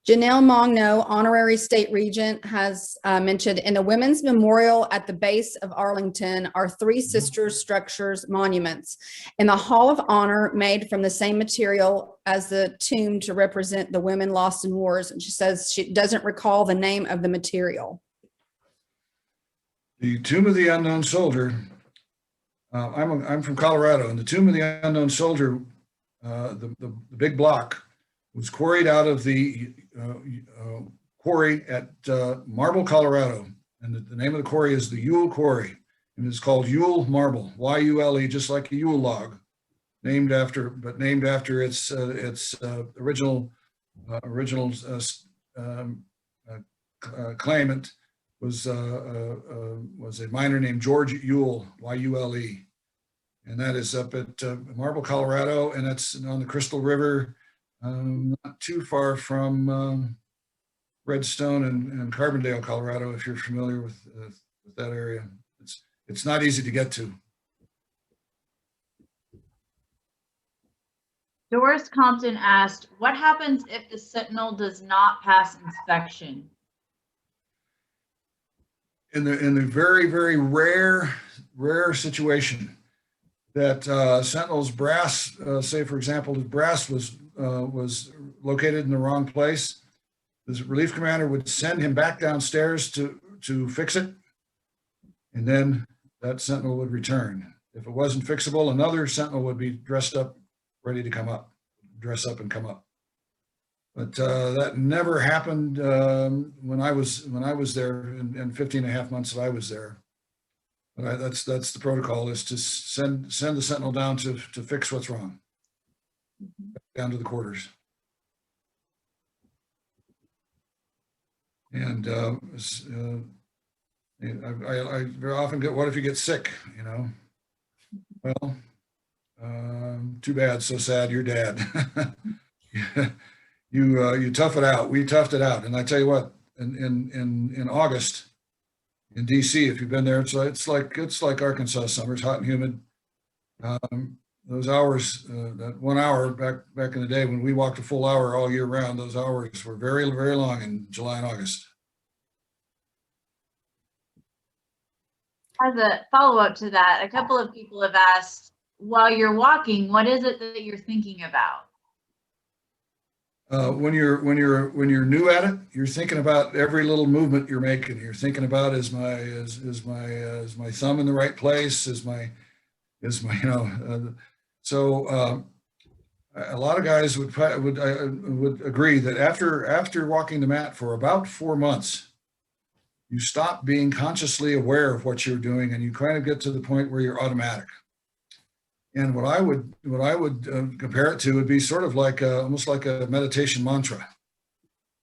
Janelle Mongno, Honorary State Regent, has mentioned in the Women's Memorial at the base of Arlington are three sisters structures monuments in the Hall of Honor made from the same material as the tomb to represent the women lost in wars. And she says she doesn't recall the name of the material. The Tomb of the Unknown Soldier, I'm from Colorado, and the Tomb of the Unknown Soldier, the big block, was quarried out of the quarry at Marble, Colorado. And the name of the quarry is the Yule Quarry. And it's called Yule Marble, Y-U-L-E, just like a Yule log, named after its original claimant was a miner named George Yule, Y-U-L-E. And that is up at Marble, Colorado, and that's on the Crystal River, not too far from Redstone and Carbondale, Colorado, if you're familiar with that area. It's not easy to get to. Doris Compton asked, what happens if the Sentinel does not pass inspection? In the very, very rare situation that Sentinel's brass, say for example, the brass was located in the wrong place, the relief commander would send him back downstairs to fix it, and then that Sentinel would return. If it wasn't fixable, another Sentinel would be dressed up, ready to come up, dress up and come up. But that never happened when I was there in 15 and a half months that I was there. But that's the protocol, is to send the Sentinel down to fix what's wrong, down to the quarters. And I very often get, what if you get sick, you know? Well, too bad, so sad, you're dead. You tough it out. We toughed it out. And I tell you what, in August in DC, if you've been there, it's like Arkansas summer. It's hot and humid. those hours, that 1 hour back in the day when we walked a full hour all year round, those hours were very, very long in July and August. As a follow-up to that, a couple of people have asked, while you're walking, what is it that you're thinking about? When you're new at it, you're thinking about every little movement you're making. You're thinking about, is my thumb in the right place? Is my so a lot of guys would agree that after walking the mat for about 4 months, you stop being consciously aware of what you're doing, and you kind of get to the point where you're automatic. And what I would compare it to would be sort of like almost like a meditation mantra,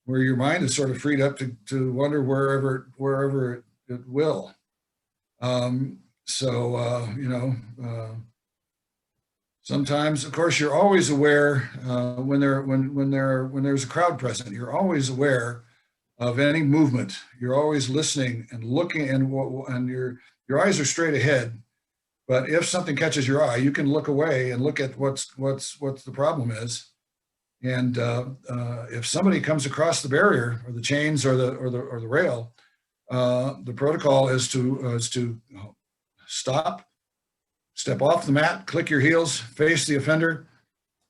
where your mind is sort of freed up to wander wherever it will. Sometimes, of course, you're always aware when there's a crowd present. You're always aware of any movement. You're always listening and looking, and your eyes are straight ahead. But if something catches your eye, you can look away and look at what's the problem is. And if somebody comes across the barrier or the chains or the rail, the protocol is to stop, step off the mat, click your heels, face the offender,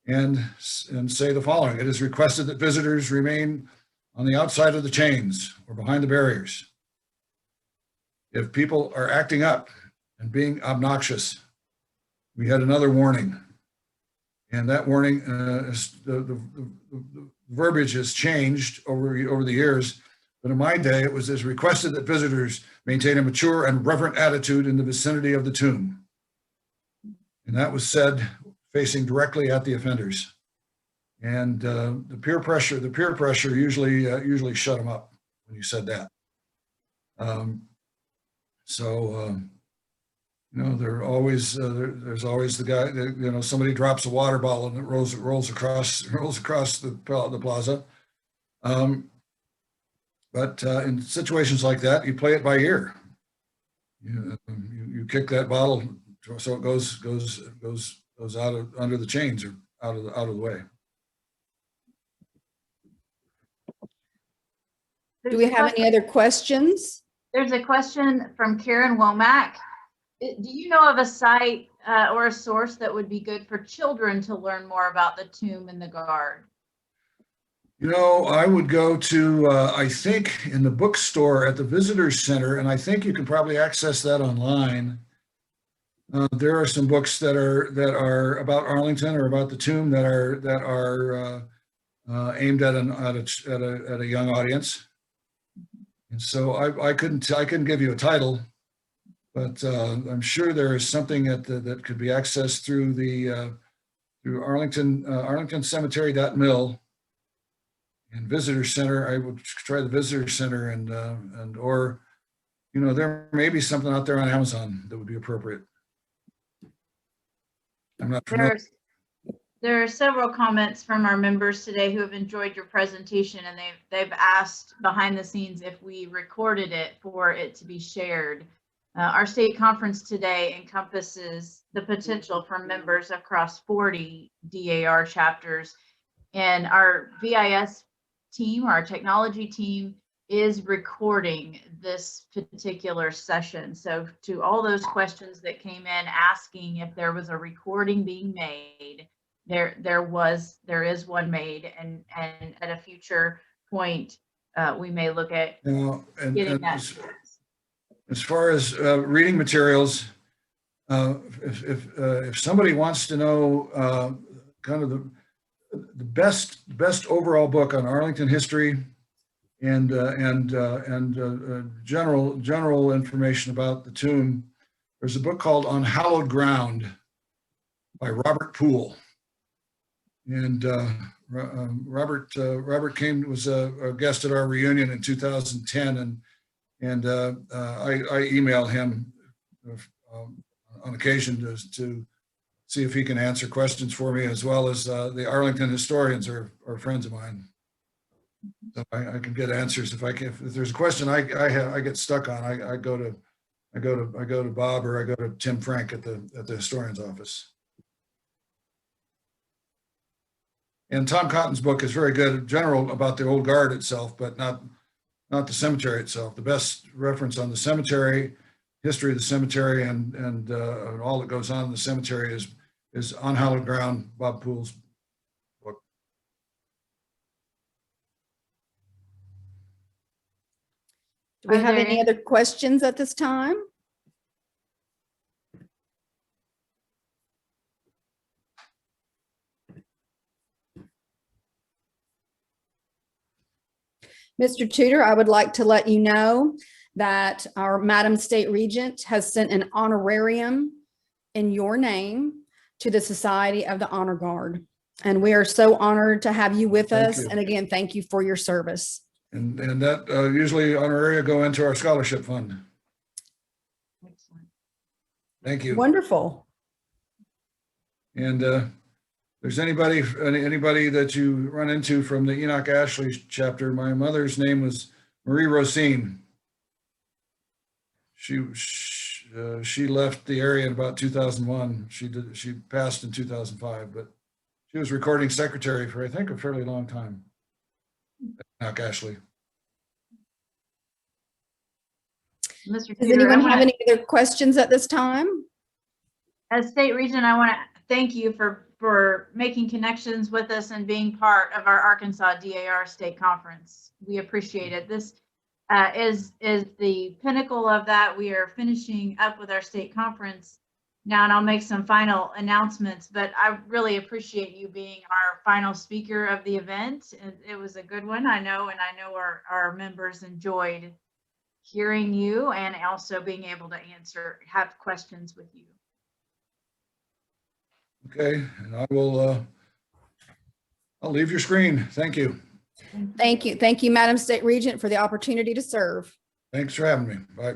and say the following: "It is requested that visitors remain on the outside of the chains or behind the barriers. If people are acting up and being obnoxious, we had another warning." And that warning, the verbiage has changed over the years. But in my day, it was as requested that visitors maintain a mature and reverent attitude in the vicinity of the tomb. And that was said facing directly at the offenders. And the peer pressure usually shut them up when you said that. There's always the guy that, somebody drops a water bottle and it rolls across the plaza. But in situations like that, you play it by ear. You kick that bottle so it goes out under the chains or out of the way. Do we have any other questions? There's a question from Karen Womack. Do you know of a site or a source that would be good for children to learn more about the tomb and the guard? I would go to, I think, in the bookstore at the Visitors Center, and I think you can probably access that online. There are some books that are about Arlington or about the tomb that are aimed at a young audience. And so I couldn't give you a title, but I'm sure there is something that could be accessed through through Arlington Cemetery.mil and Visitor Center. I would try the Visitor Center or there may be something out there on Amazon that would be appropriate. I'm not familiar. There are several comments from our members today who have enjoyed your presentation, and they've asked behind the scenes if we recorded it for it to be shared. Our state conference today encompasses the potential for members across 40 DAR chapters, and our VIS team, our technology team, is recording this particular session. So to all those questions that came in asking if there was a recording being made, there is one made, and at a future point we may look at getting that. As far as reading materials, if somebody wants to know kind of the best overall book on Arlington history and general information about the tomb, there's a book called On Hallowed Ground by Robert Poole. And Robert was a guest at our reunion in 2010, and I email him on occasion to see if he can answer questions for me, as well as the Arlington historians are friends of mine. So I can get answers if there's a question I get stuck on. I go to Bob or I go to Tim Frank at the historian's office. And Tom Cotton's book is very good in general about the old guard itself, but not the cemetery itself. The best reference on the cemetery, history of the cemetery, and all that goes on in the cemetery is On Hallowed Ground, Bob Poole's book. Do we Are have there any other questions at this time? Mr. Tudor, I would like to let you know that our Madam State Regent has sent an honorarium in your name to the Society of the Honor Guard. And we are so honored to have you with Thank us. you. And again, thank you for your service. And that usually honoraria go into our scholarship fund. Excellent. Thank you. Wonderful. And there's anybody that you run into from the Enoch Ashley chapter, my mother's name was Marie Rosine. She left the area in about 2001. She passed in 2005, but she was recording secretary for, I think, a fairly long time. Enoch Ashley. Mr. Does Tudor, anyone have any other questions at this time? as State Regent, I want to thank you for making connections with us and being part of our Arkansas DAR State Conference. We appreciate it. This is the pinnacle of that. We are finishing up with our state conference now, and I'll make some final announcements, but I really appreciate you being our final speaker of the event. It was a good one, I know, and I know our members enjoyed hearing you and also being able to have questions with you. Okay, and I will, I'll leave your screen. Thank you. Thank you. Thank you, Madam State Regent, for the opportunity to serve. Thanks for having me. Bye.